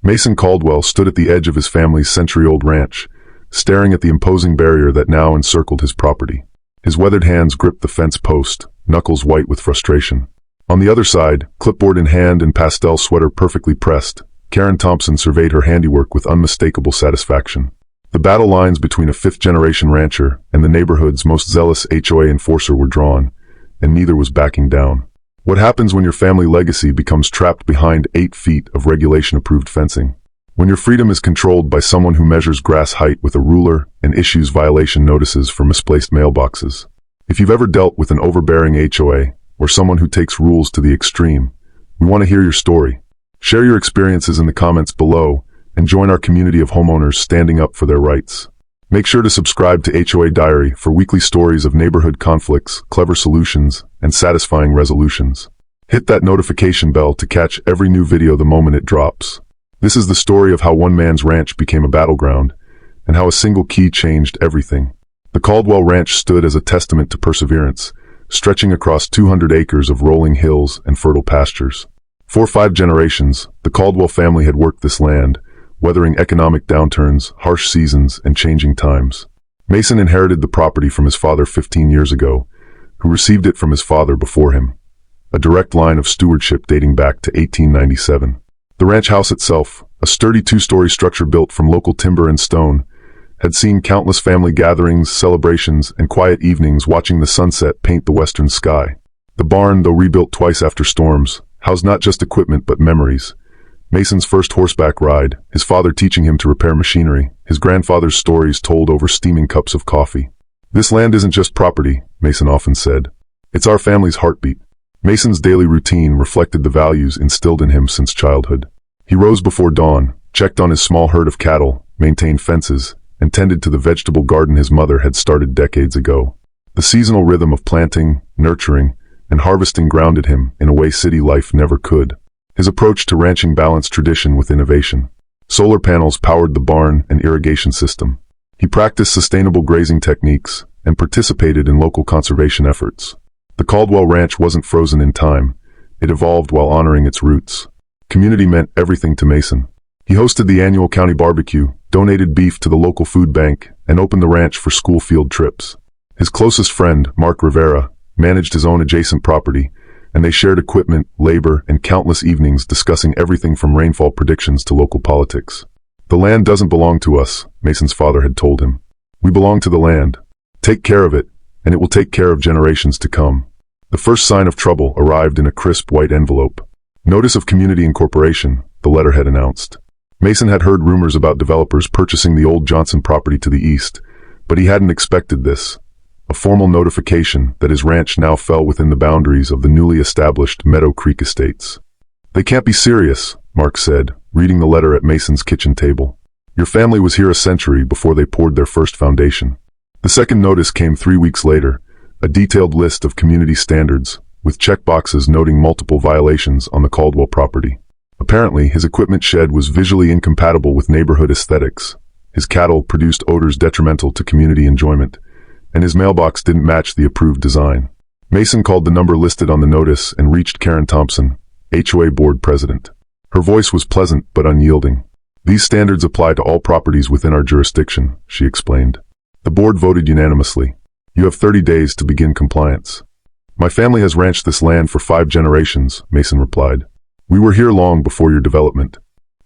Mason Caldwell stood at the edge of his family's century-old ranch, staring at the imposing barrier that now encircled his property. His weathered hands gripped the fence post, knuckles white with frustration. On the other side, clipboard in hand and pastel sweater perfectly pressed, Karen Thompson surveyed her handiwork with unmistakable satisfaction. The battle lines between a fifth-generation rancher and the neighborhood's most zealous HOA enforcer were drawn, and neither was backing down. What happens when your family legacy becomes trapped behind 8 feet of regulation-approved fencing? When your freedom is controlled by someone who measures grass height with a ruler and issues violation notices for misplaced mailboxes? If you've ever dealt with an overbearing HOA, or someone who takes rules to the extreme, we want to hear your story. Share your experiences in the comments below, and join our community of homeowners standing up for their rights. Make sure to subscribe to HOA Diary for weekly stories of neighborhood conflicts, clever solutions, and satisfying resolutions. Hit that notification bell to catch every new video the moment it drops. This is the story of how one man's ranch became a battleground, and how a single key changed everything. The Caldwell Ranch stood as a testament to perseverance, stretching across 200 acres of rolling hills and fertile pastures. For 5 generations, the Caldwell family had worked this land, weathering economic downturns, harsh seasons, and changing times. Mason inherited the property from his father 15 years ago, who received it from his father before him, a direct line of stewardship dating back to 1897. The ranch house itself, a sturdy 2-story structure built from local timber and stone, had seen countless family gatherings, celebrations, and quiet evenings watching the sunset paint the western sky. The barn, though rebuilt twice after storms, housed not just equipment but memories. Mason's first horseback ride, his father teaching him to repair machinery, his grandfather's stories told over steaming cups of coffee. "This land isn't just property," Mason often said. "It's our family's heartbeat." Mason's daily routine reflected the values instilled in him since childhood. He rose before dawn, checked on his small herd of cattle, maintained fences, and tended to the vegetable garden his mother had started decades ago. The seasonal rhythm of planting, nurturing, and harvesting grounded him in a way city life never could. His approach to ranching balanced tradition with innovation. Solar panels powered the barn and irrigation system. He practiced sustainable grazing techniques and participated in local conservation efforts. The Caldwell Ranch wasn't frozen in time. It evolved while honoring its roots. Community meant everything to Mason. He hosted the annual county barbecue, donated beef to the local food bank, and opened the ranch for school field trips. His closest friend, Mark Rivera, managed his own adjacent property, and they shared equipment, labor, and countless evenings discussing everything from rainfall predictions to local politics. "The land doesn't belong to us," Mason's father had told him. "We belong to the land. Take care of it, and it will take care of generations to come." The first sign of trouble arrived in a crisp white envelope. "Notice of Community Incorporation," the letterhead announced. Mason had heard rumors about developers purchasing the old Johnson property to the east, but he hadn't expected this. A formal notification that his ranch now fell within the boundaries of the newly established Meadow Creek Estates. "They can't be serious," Mark said, reading the letter at Mason's kitchen table. "Your family was here a century before they poured their first foundation." The second notice came 3 weeks later, a detailed list of community standards, with checkboxes noting multiple violations on the Caldwell property. Apparently, his equipment shed was visually incompatible with neighborhood aesthetics. His cattle produced odors detrimental to community enjoyment, and his mailbox didn't match the approved design. Mason called the number listed on the notice and reached Karen Thompson, HOA board president. Her voice was pleasant but unyielding. "These standards apply to all properties within our jurisdiction," she explained. The board voted unanimously. "You have 30 days to begin compliance." "My family has ranched this land for 5 generations," Mason replied. "We were here long before your development."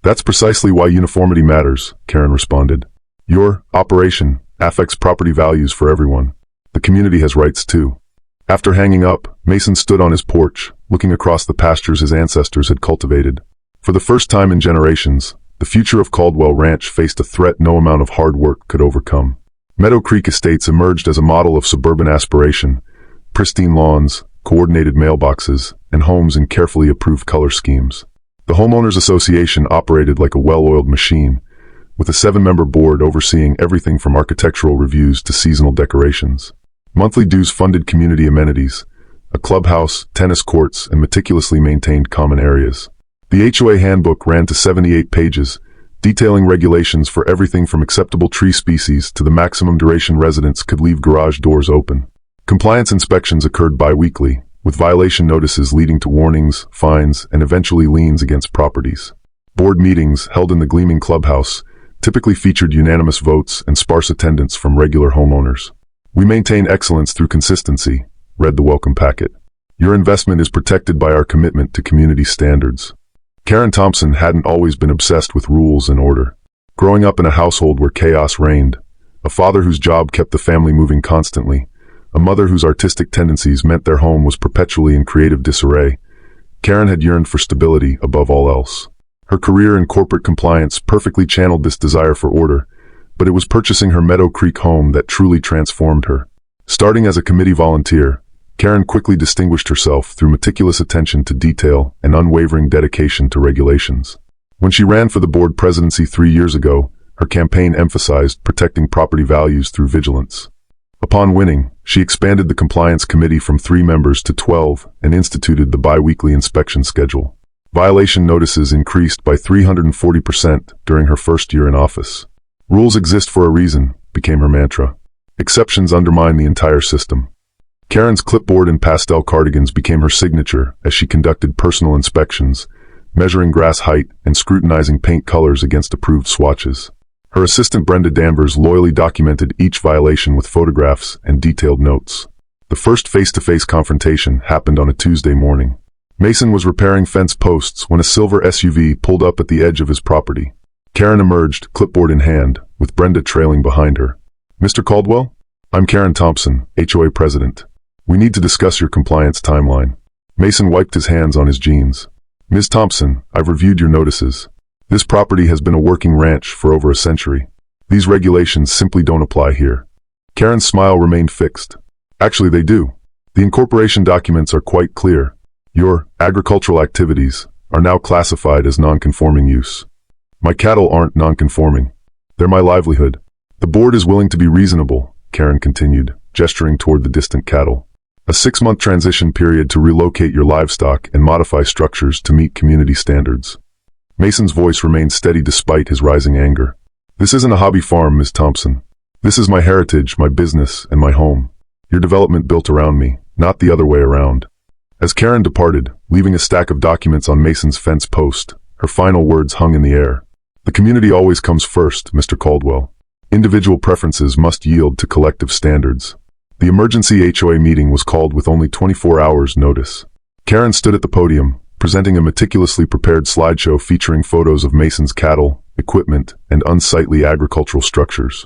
"That's precisely why uniformity matters," Karen responded. "Your operation affects property values for everyone. The community has rights too." After hanging up, Mason stood on his porch, looking across the pastures his ancestors had cultivated. For the first time in generations, the future of Caldwell Ranch faced a threat no amount of hard work could overcome. Meadow Creek Estates emerged as a model of suburban aspiration: pristine lawns, coordinated mailboxes, and homes in carefully approved color schemes. The Homeowners Association operated like a well-oiled machine, with a 7-member board overseeing everything from architectural reviews to seasonal decorations. Monthly dues funded community amenities, a clubhouse, tennis courts, and meticulously maintained common areas. The HOA handbook ran to 78 pages, detailing regulations for everything from acceptable tree species to the maximum duration residents could leave garage doors open. Compliance inspections occurred bi-weekly, with violation notices leading to warnings, fines, and eventually liens against properties. Board meetings, held in the gleaming clubhouse, typically featured unanimous votes and sparse attendance from regular homeowners. "We maintain excellence through consistency," read the welcome packet. "Your investment is protected by our commitment to community standards." Karen Thompson hadn't always been obsessed with rules and order. Growing up in a household where chaos reigned, a father whose job kept the family moving constantly, a mother whose artistic tendencies meant their home was perpetually in creative disarray, Karen had yearned for stability above all else. Her career in corporate compliance perfectly channeled this desire for order, but it was purchasing her Meadow Creek home that truly transformed her. Starting as a committee volunteer, Karen quickly distinguished herself through meticulous attention to detail and unwavering dedication to regulations. When she ran for the board presidency 3 years ago, her campaign emphasized protecting property values through vigilance. Upon winning, she expanded the compliance committee from 3 members to 12 and instituted the bi-weekly inspection schedule. Violation notices increased by 340% during her first year in office. "Rules exist for a reason," became her mantra. "Exceptions undermine the entire system." Karen's clipboard and pastel cardigans became her signature as she conducted personal inspections, measuring grass height and scrutinizing paint colors against approved swatches. Her assistant Brenda Danvers loyally documented each violation with photographs and detailed notes. The first face-to-face confrontation happened on a Tuesday morning. Mason was repairing fence posts when a silver SUV pulled up at the edge of his property. Karen emerged, clipboard in hand, with Brenda trailing behind her. "Mr. Caldwell? I'm Karen Thompson, HOA president. We need to discuss your compliance timeline." Mason wiped his hands on his jeans. "Ms. Thompson, I've reviewed your notices. This property has been a working ranch for over a century. These regulations simply don't apply here." Karen's smile remained fixed. "Actually, they do. The incorporation documents are quite clear. Your agricultural activities are now classified as non-conforming use." "My cattle aren't non-conforming. They're my livelihood." "The board is willing to be reasonable," Karen continued, gesturing toward the distant cattle. "A 6-month transition period to relocate your livestock and modify structures to meet community standards." Mason's voice remained steady despite his rising anger. "This isn't a hobby farm, Ms. Thompson. This is my heritage, my business, and my home. Your development built around me, not the other way around." As Karen departed, leaving a stack of documents on Mason's fence post, her final words hung in the air. "The community always comes first, Mr. Caldwell. Individual preferences must yield to collective standards." The emergency HOA meeting was called with only 24 hours' notice. Karen stood at the podium, presenting a meticulously prepared slideshow featuring photos of Mason's cattle, equipment, and unsightly agricultural structures.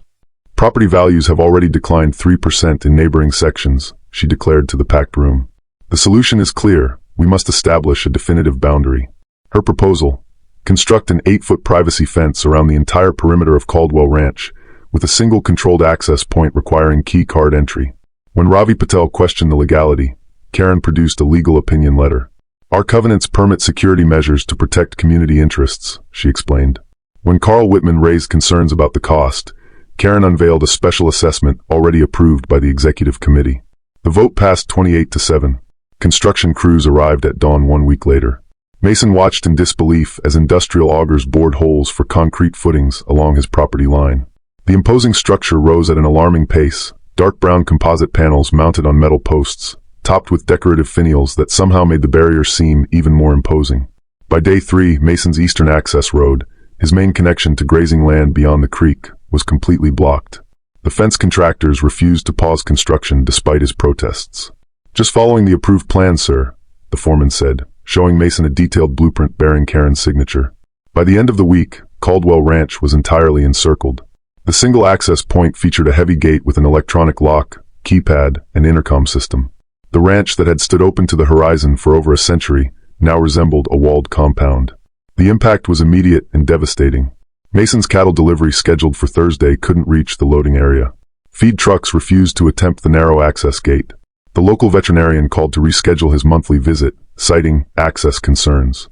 "Property values have already declined 3% in neighboring sections," she declared to the packed room. "The solution is clear. We must establish a definitive boundary." Her proposal: construct an 8-foot privacy fence around the entire perimeter of Caldwell Ranch, with a single controlled access point requiring key card entry. When Ravi Patel questioned the legality, Karen produced a legal opinion letter. "Our covenants permit security measures to protect community interests," she explained. When Carl Whitman raised concerns about the cost, Karen unveiled a special assessment already approved by the executive committee. The vote passed 28-7. Construction crews arrived at dawn 1 week later. Mason watched in disbelief as industrial augers bored holes for concrete footings along his property line. The imposing structure rose at an alarming pace, dark brown composite panels mounted on metal posts, topped with decorative finials that somehow made the barrier seem even more imposing. By day 3, Mason's eastern access road, his main connection to grazing land beyond the creek, was completely blocked. The fence contractors refused to pause construction despite his protests. "Just following the approved plan, sir," the foreman said, showing Mason a detailed blueprint bearing Karen's signature. By the end of the week, Caldwell Ranch was entirely encircled. The single access point featured a heavy gate with an electronic lock, keypad, and intercom system. The ranch that had stood open to the horizon for over a century now resembled a walled compound. The impact was immediate and devastating. Mason's cattle delivery scheduled for Thursday couldn't reach the loading area. Feed trucks refused to attempt the narrow access gate. The local veterinarian called to reschedule his monthly visit, citing access concerns.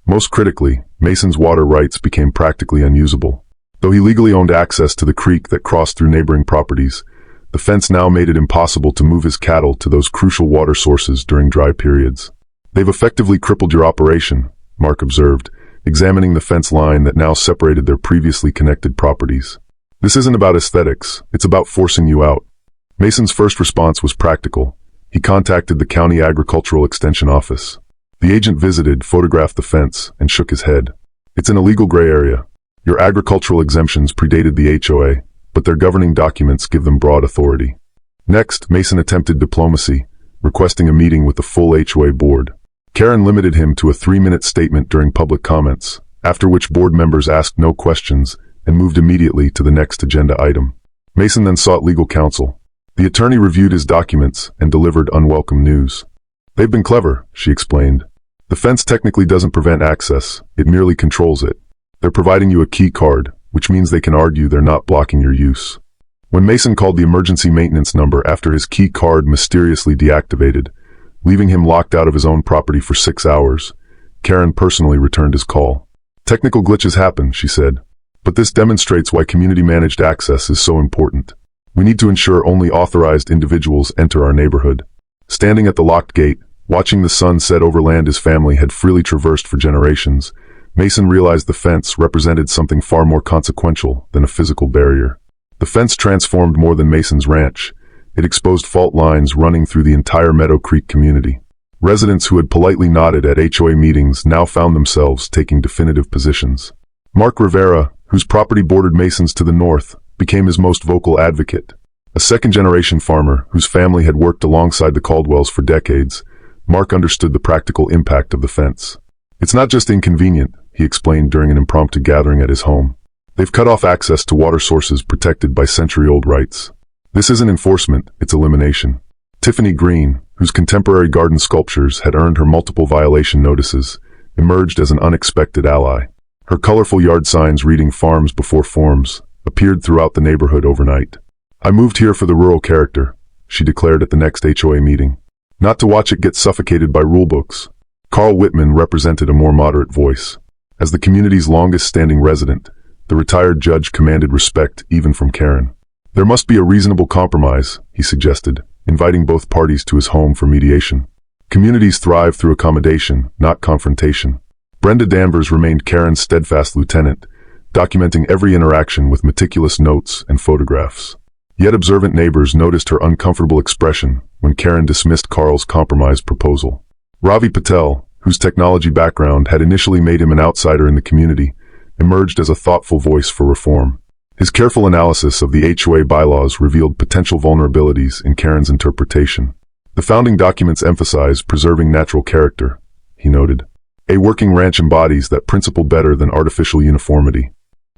Most critically, Mason's water rights became practically unusable. Though he legally owned access to the creek that crossed through neighboring properties, the fence now made it impossible to move his cattle to those crucial water sources during dry periods. "They've effectively crippled your operation," Mark observed, examining the fence line that now separated their previously connected properties. "This isn't about aesthetics, it's about forcing you out." Mason's first response was practical. He contacted the county agricultural extension office. The agent visited, photographed the fence, and shook his head. It's an illegal gray area. Your agricultural exemptions predated the HOA, but their governing documents give them broad authority. Next, Mason attempted diplomacy, requesting a meeting with the full HOA board. Karen limited him to a 3-minute statement during public comments, after which board members asked no questions and moved immediately to the next agenda item. Mason then sought legal counsel. The attorney reviewed his documents and delivered unwelcome news. "They've been clever," she explained. "The fence technically doesn't prevent access, it merely controls it. They're providing you a key card, which means they can argue they're not blocking your use." When Mason called the emergency maintenance number after his key card mysteriously deactivated, leaving him locked out of his own property for 6 hours, Karen personally returned his call. "Technical glitches happen," she said, "but this demonstrates why community-managed access is so important. We need to ensure only authorized individuals enter our neighborhood." Standing at the locked gate, watching the sun set over land his family had freely traversed for generations, Mason realized the fence represented something far more consequential than a physical barrier. The fence transformed more than Mason's ranch. It exposed fault lines running through the entire Meadow Creek community. Residents who had politely nodded at HOA meetings now found themselves taking definitive positions. Mark Rivera, whose property bordered Mason's to the north, became his most vocal advocate. A second-generation farmer whose family had worked alongside the Caldwells for decades, Mark understood the practical impact of the fence. "It's not just inconvenient," he explained during an impromptu gathering at his home. "They've cut off access to water sources protected by century-old rights. This isn't enforcement, it's elimination." Tiffany Green, whose contemporary garden sculptures had earned her multiple violation notices, emerged as an unexpected ally. Her colorful yard signs reading "Farms Before Forms" appeared throughout the neighborhood overnight. "I moved here for the rural character," she declared at the next HOA meeting. "Not to watch it get suffocated by rulebooks." Carl Whitman represented a more moderate voice. As the community's longest-standing resident, the retired judge commanded respect even from Karen. "There must be a reasonable compromise," he suggested, inviting both parties to his home for mediation. "Communities thrive through accommodation, not confrontation." Brenda Danvers remained Karen's steadfast lieutenant, documenting every interaction with meticulous notes and photographs. Yet observant neighbors noticed her uncomfortable expression when Karen dismissed Carl's compromise proposal. Ravi Patel, whose technology background had initially made him an outsider in the community, emerged as a thoughtful voice for reform. His careful analysis of the HOA bylaws revealed potential vulnerabilities in Karen's interpretation. "The founding documents emphasize preserving natural character," he noted. "A working ranch embodies that principle better than artificial uniformity."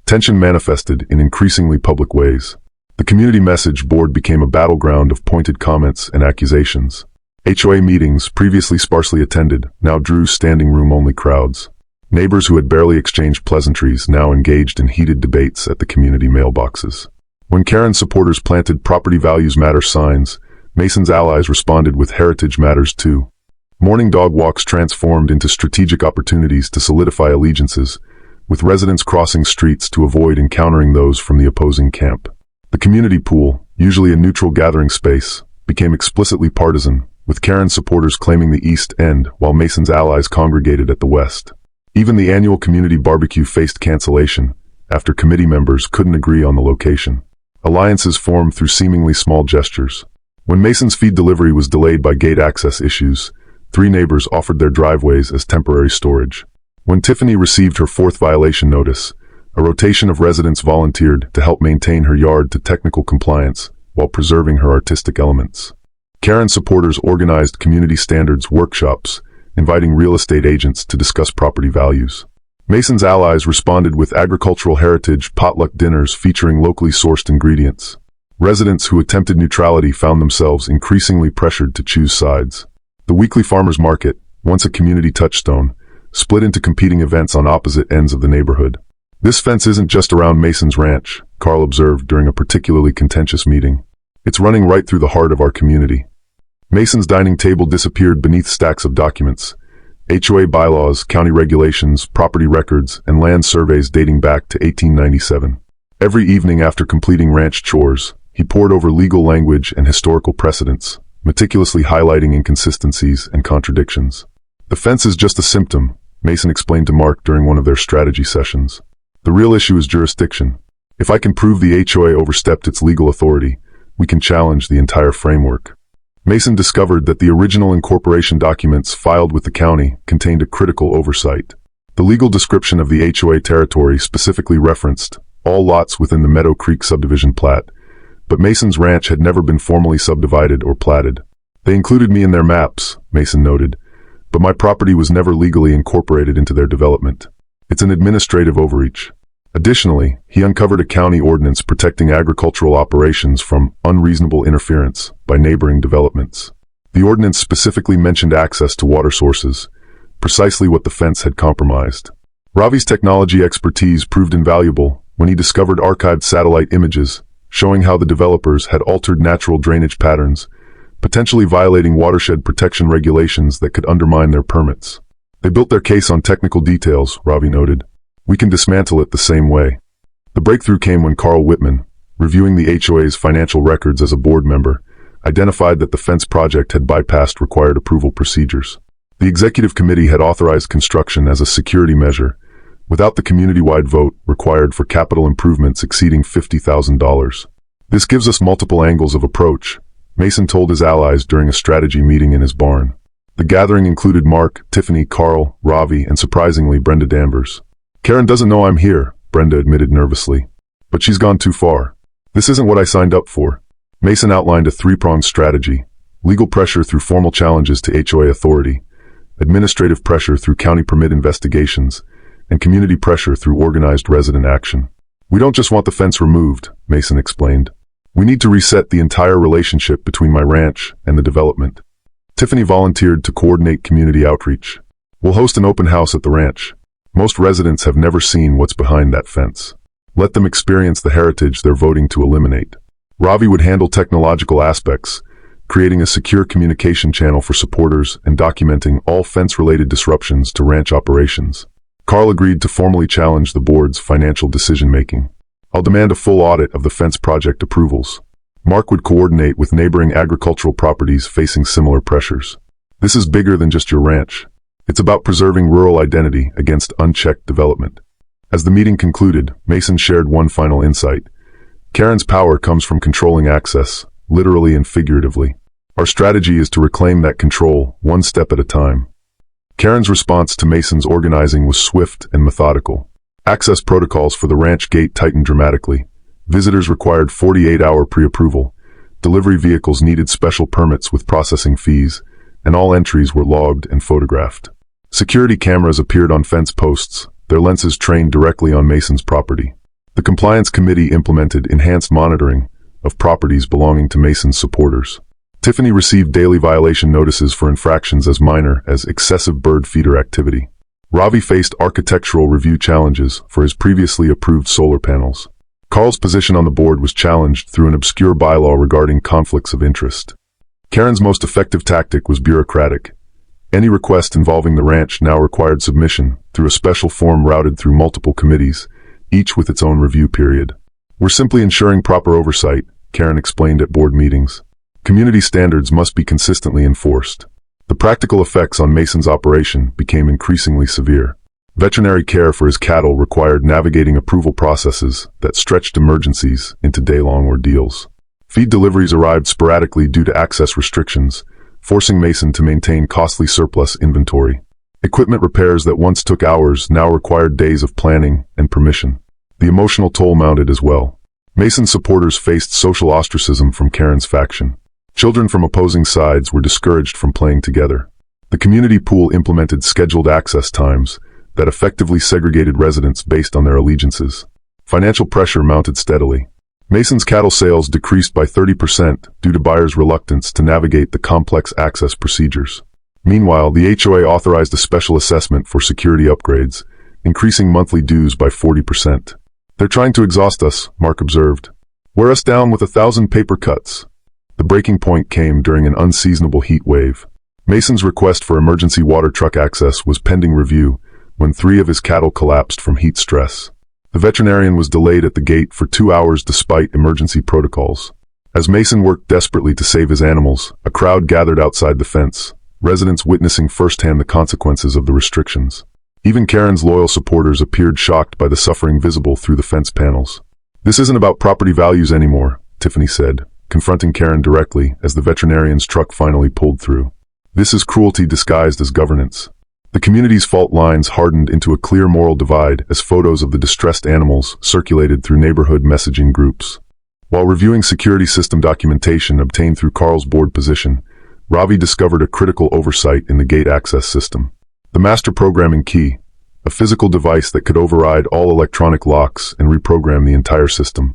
Tension manifested in increasingly public ways. The community message board became a battleground of pointed comments and accusations. HOA meetings, previously sparsely attended, now drew standing-room-only crowds. Neighbors who had barely exchanged pleasantries now engaged in heated debates at the community mailboxes. When Karen's supporters planted "Property Values Matter" signs, Mason's allies responded with "Heritage Matters Too." Morning dog walks transformed into strategic opportunities to solidify allegiances, with residents crossing streets to avoid encountering those from the opposing camp. The community pool, usually a neutral gathering space, became explicitly partisan, with Karen's supporters claiming the east end while Mason's allies congregated at the west. Even the annual community barbecue faced cancellation, after committee members couldn't agree on the location. Alliances formed through seemingly small gestures. When Mason's feed delivery was delayed by gate access issues, 3 neighbors offered their driveways as temporary storage. When Tiffany received her 4th violation notice, a rotation of residents volunteered to help maintain her yard to technical compliance while preserving her artistic elements. Karen supporters organized community standards workshops, inviting real estate agents to discuss property values. Mason's allies responded with agricultural heritage potluck dinners featuring locally sourced ingredients. Residents who attempted neutrality found themselves increasingly pressured to choose sides. The weekly farmers market, once a community touchstone, split into competing events on opposite ends of the neighborhood. "This fence isn't just around Mason's ranch," Carl observed during a particularly contentious meeting. "It's running right through the heart of our community." Mason's dining table disappeared beneath stacks of documents. HOA bylaws, county regulations, property records, and land surveys dating back to 1897. Every evening after completing ranch chores, he pored over legal language and historical precedents, meticulously highlighting inconsistencies and contradictions. "The fence is just a symptom," Mason explained to Mark during one of their strategy sessions. "The real issue is jurisdiction. If I can prove the HOA overstepped its legal authority, we can challenge the entire framework." Mason discovered that the original incorporation documents filed with the county contained a critical oversight. The legal description of the HOA territory specifically referenced all lots within the Meadow Creek subdivision plat, but Mason's ranch had never been formally subdivided or platted. They included me in their maps, Mason noted, but my property was never legally incorporated into their development. It's an administrative overreach. Additionally, he uncovered a county ordinance protecting agricultural operations from unreasonable interference by neighboring developments. The ordinance specifically mentioned access to water sources, precisely what the fence had compromised. Ravi's technology expertise proved invaluable when he discovered archived satellite images showing how the developers had altered natural drainage patterns, potentially violating watershed protection regulations that could undermine their permits. They built their case on technical details, Ravi noted. We can dismantle it the same way. The breakthrough came when Carl Whitman, reviewing the HOA's financial records as a board member, identified that the fence project had bypassed required approval procedures. The executive committee had authorized construction as a security measure, without the community-wide vote required for capital improvements exceeding $50,000. This gives us multiple angles of approach, Mason told his allies during a strategy meeting in his barn. The gathering included Mark, Tiffany, Carl, Ravi, and surprisingly Brenda Danvers. Karen doesn't know I'm here, Brenda admitted nervously. But she's gone too far. This isn't what I signed up for. Mason outlined a three-pronged strategy: legal pressure through formal challenges to HOA authority, administrative pressure through county permit investigations, and community pressure through organized resident action. We don't just want the fence removed, Mason explained. We need to reset the entire relationship between my ranch and the development. Tiffany volunteered to coordinate community outreach. We'll host an open house at the ranch. Most residents have never seen what's behind that fence. Let them experience the heritage they're voting to eliminate. Ravi would handle technological aspects, creating a secure communication channel for supporters and documenting all fence-related disruptions to ranch operations. Carl agreed to formally challenge the board's financial decision-making. I'll demand a full audit of the fence project approvals. Mark would coordinate with neighboring agricultural properties facing similar pressures. This is bigger than just your ranch. It's about preserving rural identity against unchecked development. As the meeting concluded, Mason shared one final insight. Karen's power comes from controlling access, literally and figuratively. Our strategy is to reclaim that control, one step at a time. Karen's response to Mason's organizing was swift and methodical. Access protocols for the ranch gate tightened dramatically. Visitors required 48-hour pre-approval. Delivery vehicles needed special permits with processing fees, and all entries were logged and photographed. Security cameras appeared on fence posts, their lenses trained directly on Mason's property. The compliance committee implemented enhanced monitoring of properties belonging to Mason's supporters. Tiffany received daily violation notices for infractions as minor as excessive bird feeder activity. Ravi faced architectural review challenges for his previously approved solar panels. Carl's position on the board was challenged through an obscure bylaw regarding conflicts of interest. Karen's most effective tactic was bureaucratic. Any request involving the ranch now required submission through a special form routed through multiple committees, each with its own review period. We're simply ensuring proper oversight, Karen explained at board meetings. Community standards must be consistently enforced. The practical effects on Mason's operation became increasingly severe. Veterinary care for his cattle required navigating approval processes that stretched emergencies into day-long ordeals. Feed deliveries arrived sporadically due to access restrictions, forcing Mason to maintain costly surplus inventory. Equipment repairs that once took hours now required days of planning and permission. The emotional toll mounted as well. Mason's supporters faced social ostracism from Karen's faction. Children from opposing sides were discouraged from playing together. The community pool implemented scheduled access times that effectively segregated residents based on their allegiances. Financial pressure mounted steadily. Mason's cattle sales decreased by 30% due to buyers' reluctance to navigate the complex access procedures. Meanwhile, the HOA authorized a special assessment for security upgrades, increasing monthly dues by 40%. They're trying to exhaust us, Mark observed. Wear us down with 1,000 paper cuts. The breaking point came during an unseasonable heat wave. Mason's request for emergency water truck access was pending review when 3 of his cattle collapsed from heat stress. The veterinarian was delayed at the gate for 2 hours despite emergency protocols. As Mason worked desperately to save his animals, a crowd gathered outside the fence, residents witnessing firsthand the consequences of the restrictions. Even Karen's loyal supporters appeared shocked by the suffering visible through the fence panels. This isn't about property values anymore, Tiffany said, confronting Karen directly as the veterinarian's truck finally pulled through. This is cruelty disguised as governance. The community's fault lines hardened into a clear moral divide as photos of the distressed animals circulated through neighborhood messaging groups. While reviewing security system documentation obtained through Carl's board position, Ravi discovered a critical oversight in the gate access system. The master programming key, a physical device that could override all electronic locks and reprogram the entire system,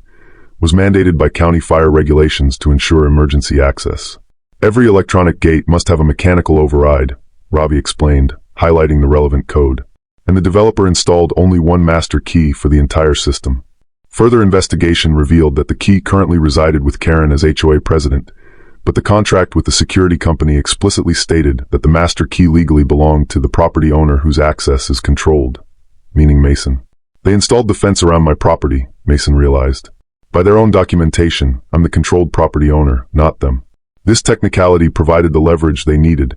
was mandated by county fire regulations to ensure emergency access. Every electronic gate must have a mechanical override, Ravi explained, highlighting the relevant code, and the developer installed only one master key for the entire system. Further investigation revealed that the key currently resided with Karen as HOA president, but the contract with the security company explicitly stated that the master key legally belonged to the property owner whose access is controlled, meaning Mason. They installed the fence around my property, Mason realized. By their own documentation, I'm the controlled property owner, not them. This technicality provided the leverage they needed.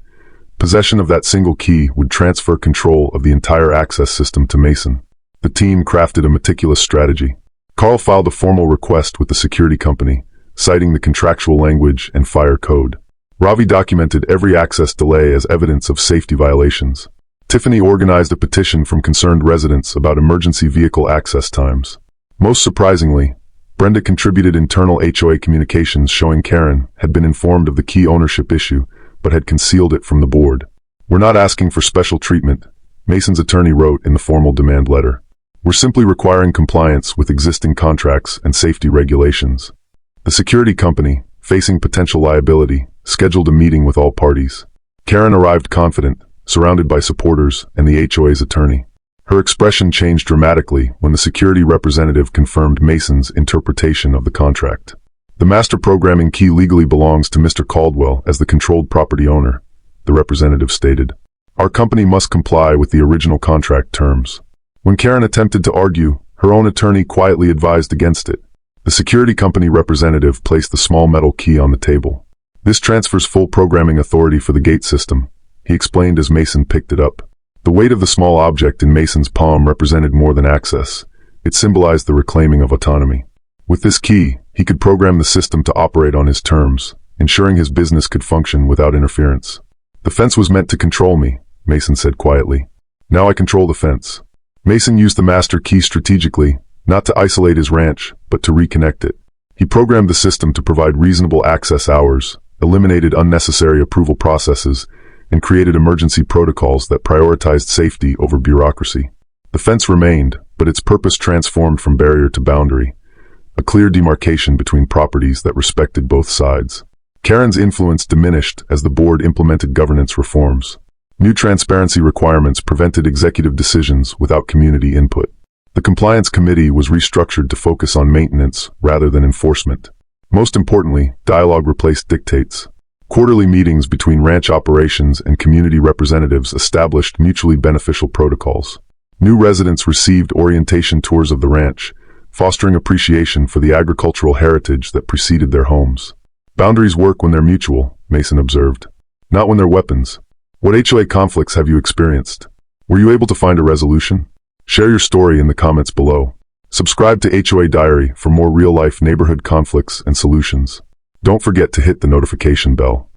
Possession of that single key would transfer control of the entire access system to Mason. The team crafted a meticulous strategy. Carl filed a formal request with the security company, citing the contractual language and fire code. Ravi documented every access delay as evidence of safety violations. Tiffany organized a petition from concerned residents about emergency vehicle access times. Most surprisingly, Brenda contributed internal HOA communications showing Karen had been informed of the key ownership issue, but had concealed it from the board. "We're not asking for special treatment," Mason's attorney wrote in the formal demand letter. "We're simply requiring compliance with existing contracts and safety regulations." The security company, facing potential liability, scheduled a meeting with all parties. Karen arrived confident, surrounded by supporters and the HOA's attorney. Her expression changed dramatically when the security representative confirmed Mason's interpretation of the contract. "The master programming key legally belongs to Mr. Caldwell as the controlled property owner," the representative stated. "Our company must comply with the original contract terms." When Karen attempted to argue, her own attorney quietly advised against it. The security company representative placed the small metal key on the table. "This transfers full programming authority for the gate system," he explained as Mason picked it up. The weight of the small object in Mason's palm represented more than access. It symbolized the reclaiming of autonomy. With this key, he could program the system to operate on his terms, ensuring his business could function without interference. "The fence was meant to control me," Mason said quietly. "Now I control the fence." Mason used the master key strategically, not to isolate his ranch, but to reconnect it. He programmed the system to provide reasonable access hours, eliminated unnecessary approval processes, and created emergency protocols that prioritized safety over bureaucracy. The fence remained, but its purpose transformed from barrier to boundary, a clear demarcation between properties that respected both sides. Karen's influence diminished as the board implemented governance reforms. New transparency requirements prevented executive decisions without community input. The compliance committee was restructured to focus on maintenance rather than enforcement. Most importantly, dialogue replaced dictates. Quarterly meetings between ranch operations and community representatives established mutually beneficial protocols. New residents received orientation tours of the ranch, fostering appreciation for the agricultural heritage that preceded their homes. "Boundaries work when they're mutual," Mason observed, "not when they're weapons." What HOA conflicts have you experienced? Were you able to find a resolution? Share your story in the comments below. Subscribe to HOA Diary for more real-life neighborhood conflicts and solutions. Don't forget to hit the notification bell.